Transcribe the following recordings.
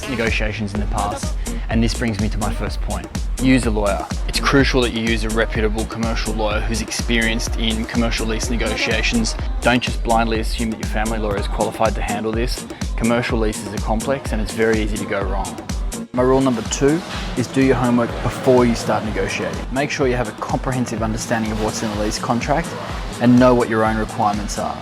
lease negotiations in the past, and this brings me to my first point. Use a lawyer. It's crucial that you use a reputable commercial lawyer who's experienced in commercial lease negotiations. Don't just blindly assume that your family lawyer is qualified to handle this. Commercial leases are complex and it's very easy to go wrong. My rule number 2 is do your homework before you start negotiating. Make sure you have a comprehensive understanding of what's in the lease contract and know what your own requirements are.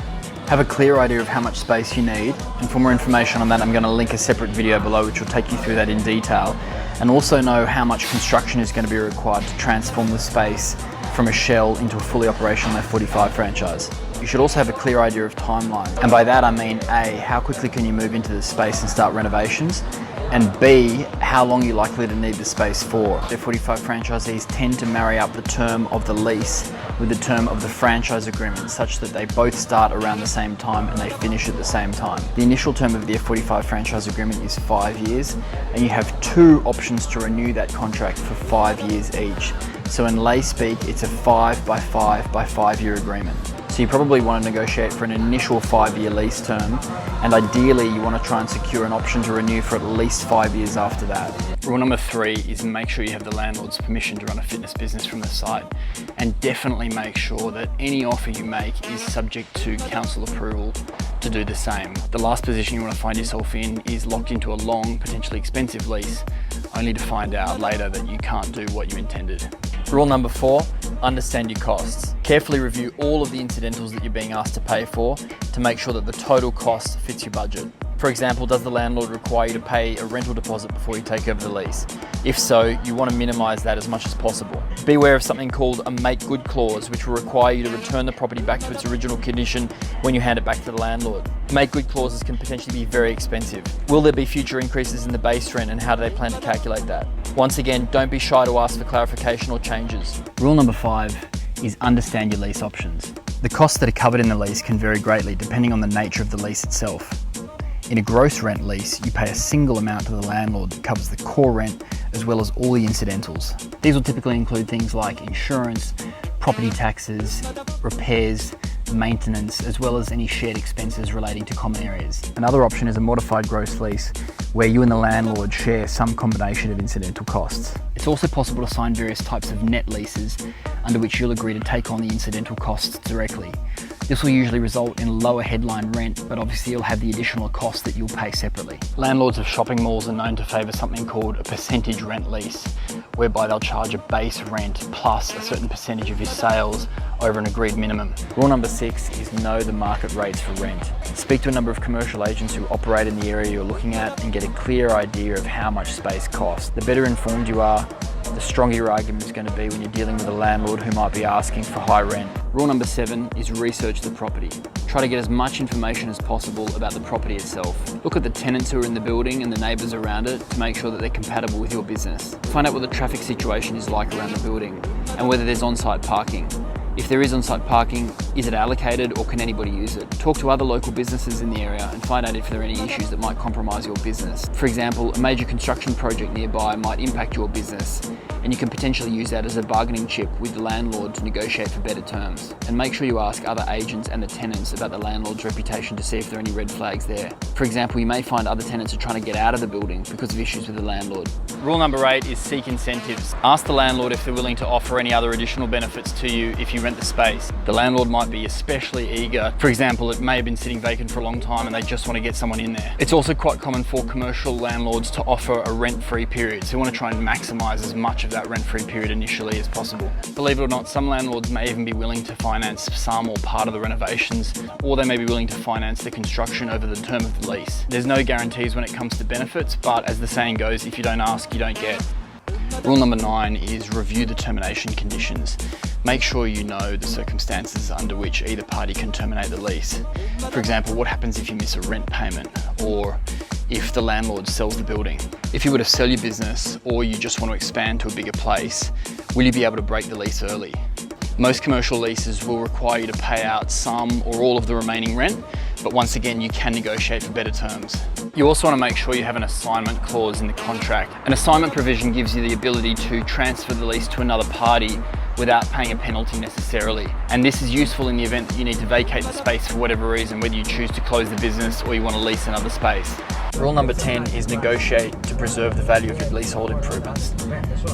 Have a clear idea of how much space you need, and for more information on that I'm going to link a separate video below which will take you through that in detail, and also know how much construction is going to be required to transform the space from a shell into a fully operational F45 franchise. You should also have a clear idea of timeline, and by that I mean A, how quickly can you move into the space and start renovations, and B, how long you're likely to need the space for. F45 franchisees tend to marry up the term of the lease with the term of the franchise agreement such that they both start around the same time and they finish at the same time. The initial term of the F45 franchise agreement is 5 years, and you have 2 options to renew that contract for 5 years each. So in lay speak, it's a 5 by 5 by 5 year agreement. So you probably want to negotiate for an initial 5-year lease term, and ideally you want to try and secure an option to renew for at least 5 years after that. Rule number 3 is make sure you have the landlord's permission to run a fitness business from the site, and definitely make sure that any offer you make is subject to council approval to do the same. The last position you want to find yourself in is locked into a long, potentially expensive lease, only to find out later that you can't do what you intended. Rule number 4, understand your costs. Carefully review all of the incidentals that you're being asked to pay for to make sure that the total cost fits your budget. For example, does the landlord require you to pay a rental deposit before you take over the lease? If so, you want to minimise that as much as possible. Be aware of something called a make good clause, which will require you to return the property back to its original condition when you hand it back to the landlord. Make good clauses can potentially be very expensive. Will there be future increases in the base rent, and how do they plan to calculate that? Once again, don't be shy to ask for clarification or changes. Rule number 5 is understand your lease options. The costs that are covered in the lease can vary greatly depending on the nature of the lease itself. In a gross rent lease, you pay a single amount to the landlord that covers the core rent as well as all the incidentals. These will typically include things like insurance, property taxes, repairs, maintenance, as well as any shared expenses relating to common areas. Another option is a modified gross lease, where you and the landlord share some combination of incidental costs. It's also possible to sign various types of net leases under which you'll agree to take on the incidental costs directly. This will usually result in lower headline rent, but obviously you'll have the additional costs that you'll pay separately. Landlords of shopping malls are known to favour something called a percentage rent lease, whereby they'll charge a base rent plus a certain percentage of your sales over an agreed minimum. Rule number 6 is know the market rates for rent. Speak to a number of commercial agents who operate in the area you're looking at and get a clear idea of how much space costs. The better informed you are, the stronger your argument is going to be when you're dealing with a landlord who might be asking for high rent. Rule number 7 is research the property. Try to get as much information as possible about the property itself. Look at the tenants who are in the building and the neighbours around it to make sure that they're compatible with your business. Find out what the traffic situation is like around the building and whether there's on-site parking. If there is on-site parking, is it allocated or can anybody use it? Talk to other local businesses in the area and find out if there are any issues that might compromise your business. For example, a major construction project nearby might impact your business, and you can potentially use that as a bargaining chip with the landlord to negotiate for better terms. And make sure you ask other agents and the tenants about the landlord's reputation to see if there are any red flags there. For example, you may find other tenants are trying to get out of the building because of issues with the landlord. Rule number 8 is seek incentives. Ask the landlord if they're willing to offer any other additional benefits to you if you rent the space. The landlord might be especially eager. For example, it may have been sitting vacant for a long time and they just want to get someone in there. It's also quite common for commercial landlords to offer a rent-free period, so you want to try and maximise as much of that rent-free period initially as possible. Believe it or not, some landlords may even be willing to finance some or part of the renovations, or they may be willing to finance the construction over the term of the lease. There's no guarantees when it comes to benefits, but as the saying goes, if you don't ask, you don't get. Rule number 9 is review the termination conditions. Make sure you know the circumstances under which either party can terminate the lease. For example, what happens if you miss a rent payment, or if the landlord sells the building? If you were to sell your business, or you just want to expand to a bigger place, will you be able to break the lease early? Most commercial leases will require you to pay out some or all of the remaining rent, but once again, you can negotiate for better terms. You also want to make sure you have an assignment clause in the contract. An assignment provision gives you the ability to transfer the lease to another party without paying a penalty necessarily. And this is useful in the event that you need to vacate the space for whatever reason, whether you choose to close the business or you want to lease another space. Rule number 10 is negotiate to preserve the value of your leasehold improvements.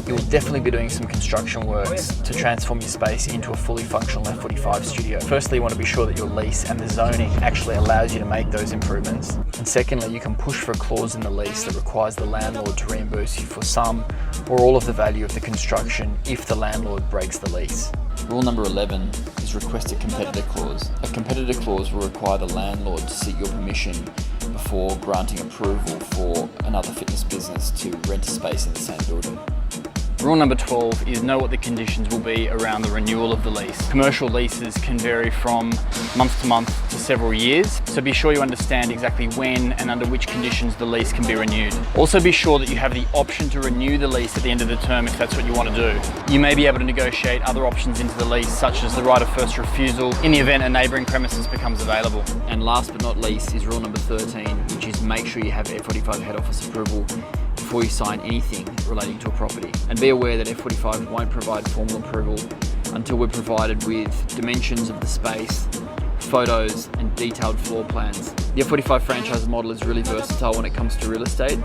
You will definitely be doing some construction works to transform your space into a fully functional F45 studio. Firstly, you want to be sure that your lease and the zoning actually allows you to make those improvements. And secondly, you can push for a clause in the lease that requires the landlord to reimburse you for some or all of the value of the construction if the landlord breaks the lease. Rule number 11 is request a competitor clause. A competitor clause will require the landlord to seek your permission before granting approval for another fitness business to rent a space in the same building. Rule number 12 is know what the conditions will be around the renewal of the lease. Commercial leases can vary from month to month to several years, so be sure you understand exactly when and under which conditions the lease can be renewed. Also be sure that you have the option to renew the lease at the end of the term if that's what you want to do. You may be able to negotiate other options into the lease, such as the right of first refusal in the event a neighbouring premises becomes available. And last but not least is rule number 13, which is make sure you have F45 head office approval before you sign anything relating to a property. And be aware that F45 won't provide formal approval until we're provided with dimensions of the space, photos and detailed floor plans. The F45 franchise model is really versatile when it comes to real estate,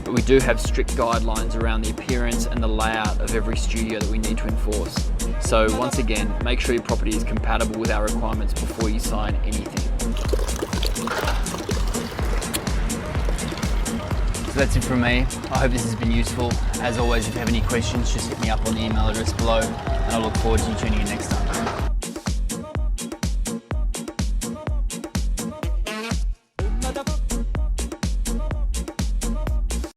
but we do have strict guidelines around the appearance and the layout of every studio that we need to enforce. So once again, make sure your property is compatible with our requirements before you sign anything. So that's it from me. I hope this has been useful. As always, if you have any questions, just hit me up on the email address below, and I look forward to you tuning in next time.